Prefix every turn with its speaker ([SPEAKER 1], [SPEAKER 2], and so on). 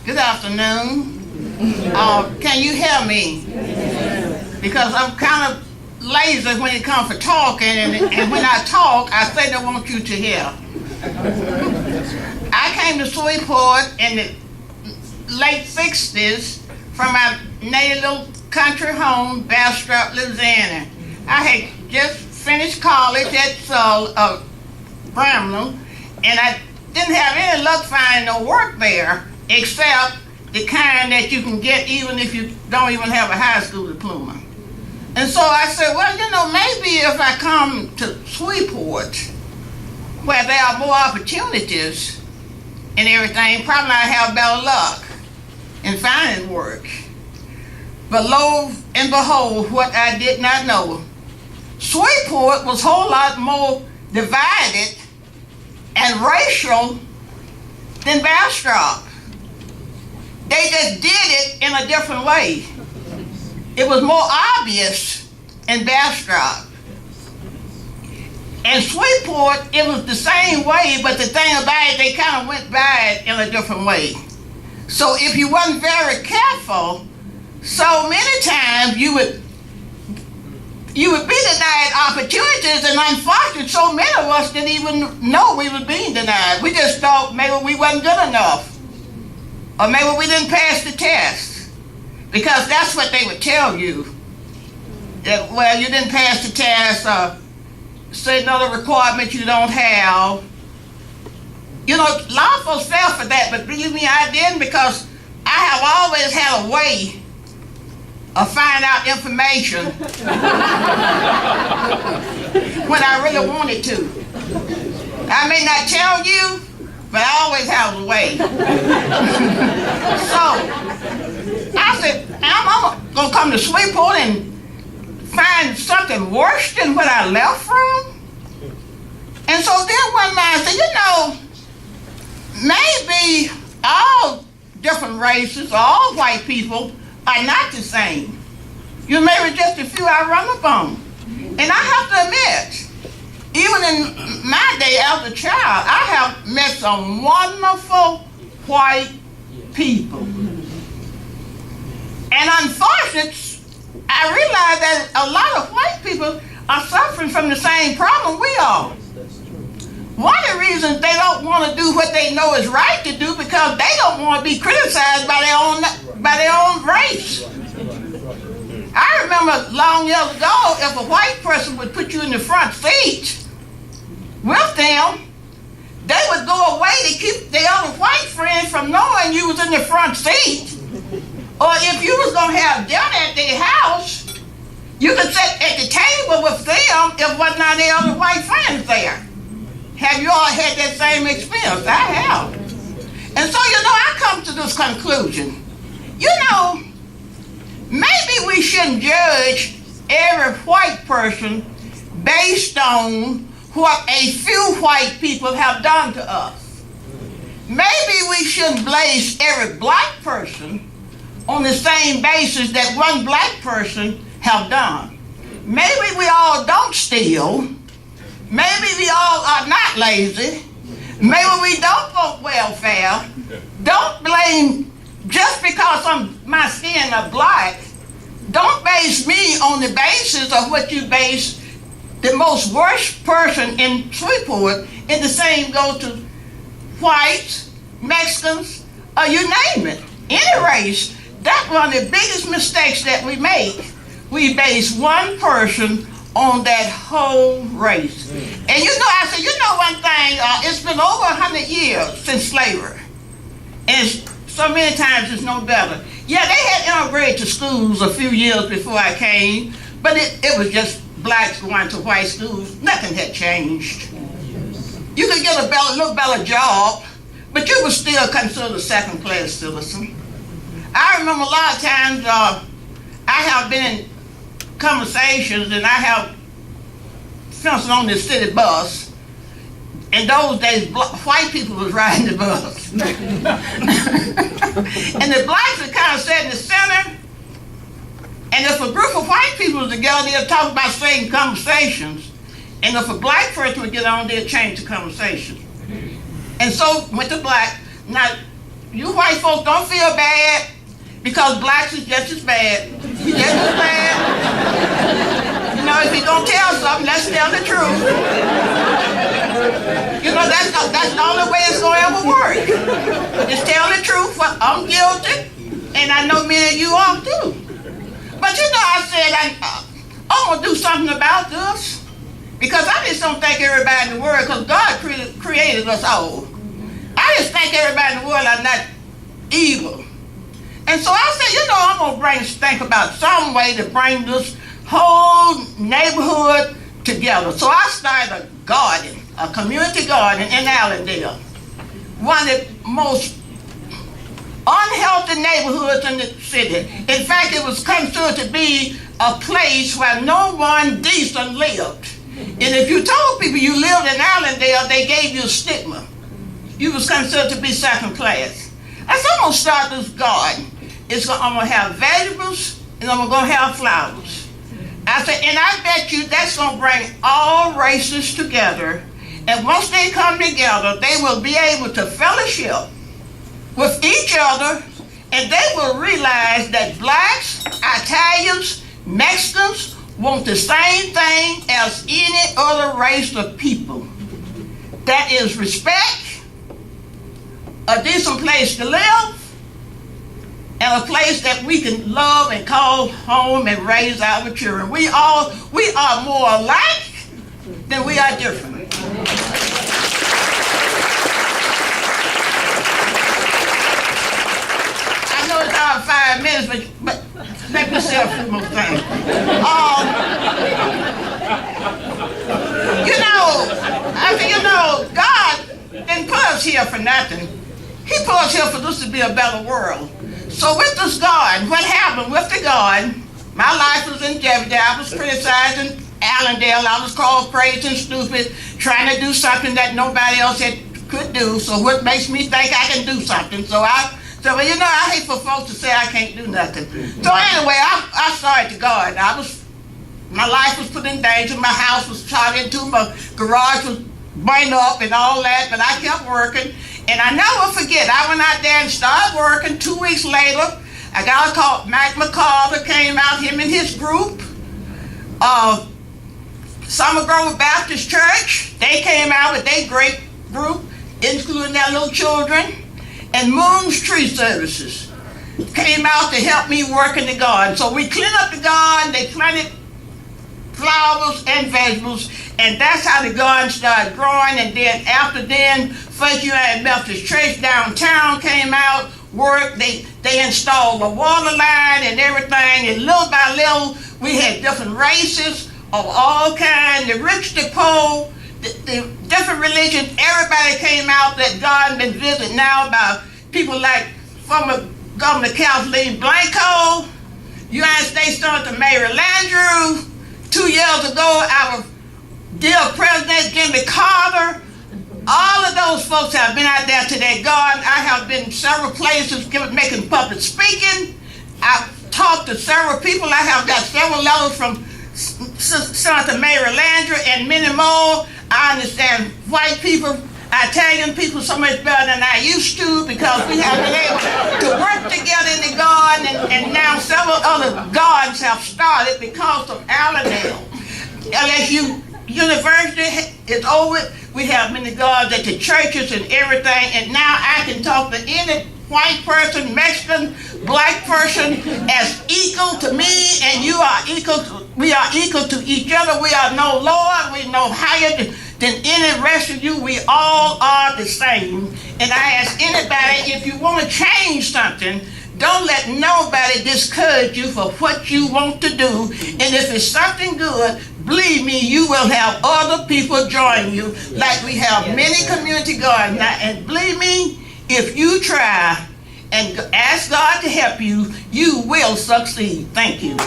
[SPEAKER 1] Good afternoon. Can you hear me? Because I'm kind of lazy when it comes to talking, and when I talk, I say I want you to hear. I came to Shreveport in the late 60s from my native little country home, Bastrop, Louisiana. I had just finished college at Bramlin, and I didn't have any luck finding no work there, except the kind that you can get even if you don't even have a high school diploma. And so I said, well, you know, maybe if I come to Shreveport, where there are more opportunities and everything, probably I have better luck in finding work. But lo and behold, what I did not know, Shreveport was a whole lot more divided and racial than Bastrop. They just did it in a different way. It was more obvious in Bastrop. In Shreveport, it was the same way, but the thing about it, they kind of went by it in a different way. So if you wasn't very careful, so many times you would be denied opportunities, and unfortunately, so many of us didn't even know we were being denied. We just thought maybe we wasn't good enough, or maybe we didn't pass the test, because that's what they would tell you. That, well, you didn't pass the test, or say another requirement you don't have. You know, a lot of folks fell for that, but believe me, I didn't, because I have always had a way of finding out information when I really wanted to. I may not tell you, but I always have a way. So I said, I'm gonna come to Shreveport and find something worse than what I left from? And so then one night I said, you know, maybe all different races, all white people are not the same. You maybe just a few I run up on. And I have to admit, even in my day as a child, I have met some wonderful white people. And unfortunately, I realize that a lot of white people are suffering from the same problem we are. One of the reasons they don't want to do what they know is right to do because they don't want to be criticized by their own race. I remember long years ago, if a white person would put you in the front seat with them, they would go away to keep their other white friends from knowing you was in the front seat. Or if you was going to have dinner at their house, you could sit at the table with them if was not their other white friends there. Have you all had that same experience? I have. And so, you know, I come to this conclusion. You know, maybe we shouldn't judge every white person based on what a few white people have done to us. Maybe we shouldn't place every black person on the same basis that one black person have done. Maybe we all don't steal. Maybe we all are not lazy. Maybe we don't want welfare. Don't blame just because my skin is black. Don't base me on the basis of what you base the most worst person in Shreveport, and the same goes to whites, Mexicans, or you name it, any race. That's one of the biggest mistakes that we make. We base one person on that whole race. And you know, I said, you know one thing, it's been over 100 years since slavery. And so many times it's no better. Yeah, they had integrated to schools a few years before I came, but it was just blacks going to white schools. Nothing had changed. You could get a little better job, but you were still considered a second-class citizen. I remember a lot of times I have been in conversations, and I have fencing on the city bus. In those days, white people was riding the bus. And the blacks would kind of sit in the center, and if a group of white people was together, they'd talk about certain conversations, and if a black person would get on, they'd change the conversation. And so went to black. Now, you white folks don't feel bad because blacks is just as bad. Just as bad. You know, if you're going to tell something, let's tell the truth. You know, that's the only way it's going to ever work. Just tell the truth. I'm guilty, and I know many of you are too. But you know, I said I'm going to do something about this. Because I just don't think everybody in the world, because God created us all. I just think everybody in the world are not evil. And so I said, you know, I'm going to think about some way to bring this whole neighborhood together. So I started a garden, a community garden in Allendale. One of the most unhealthy neighborhoods in the city. In fact, it was considered to be a place where no one decent lived. And if you told people you lived in Allendale, they gave you a stigma. You was considered to be second class. I said, I'm going to start this garden. I'm going to have vegetables, and I'm going to have flowers. I said, and I bet you that's going to bring all races together. And once they come together, they will be able to fellowship with each other, and they will realize that blacks, Italians, Mexicans, want the same thing as any other race of people. That is respect, a decent place to live, and a place that we can love and call home and raise our children. We are more alike than we are different. I know it's out 5 minutes, but let me say a few more things. You know, God didn't put us here for nothing. He put us here for this to be a better world. So with this garden, what happened with the garden, my life was in jeopardy. I was criticized in Allendale. I was called crazy and stupid, trying to do something that nobody else could do. So what makes me think I can do something? So well, you know, I hate for folks to say I can't do nothing. So anyway, I started the garden. My life was put in danger. My house was shot into. My garage was burned up and all that. But I kept working. And I never forget, I went out there and started working. 2 weeks later, I got a call. Mac McCarter came out, him and his group. Summer Grove Baptist Church, they came out with their great group, including their little children. And Moon's Tree Services came out to help me work in the garden. So we cleaned up the garden, they planted flowers and vegetables, and that's how the garden started growing. And then after then, First United Methodist Church downtown came out, worked, they installed a water line and everything, and little by little, we had different races of all kinds, the rich, the poor, the different religions. Everybody came out. That garden been visited now by people like former Governor Kathleen Blanco, United States Senator Mary Landrieu. 2 years ago, our dear President Jimmy Carter. All of those folks have been out there to that garden. I have been several places making public speaking. I've talked to several people. I have got several letters from Senator Mary Landrieu and many more. I understand white people, Italian people so much better than I used to, because we have been able to work together in the garden, and now several other gardens have started because of Allendale. LSU University is over. We have many gardens at the churches and everything, and now I can talk to any white person, Mexican, black person as equal to me, and you are equal. We are equal to each other. We are no lower. We no higher than any rest of you. We all are the same. And I ask anybody, if you want to change something, don't let nobody discourage you for what you want to do. And if it's something good, believe me, you will have other people join you, like we have many community gardens now. And believe me, if you try and ask God to help you, you will succeed. Thank you.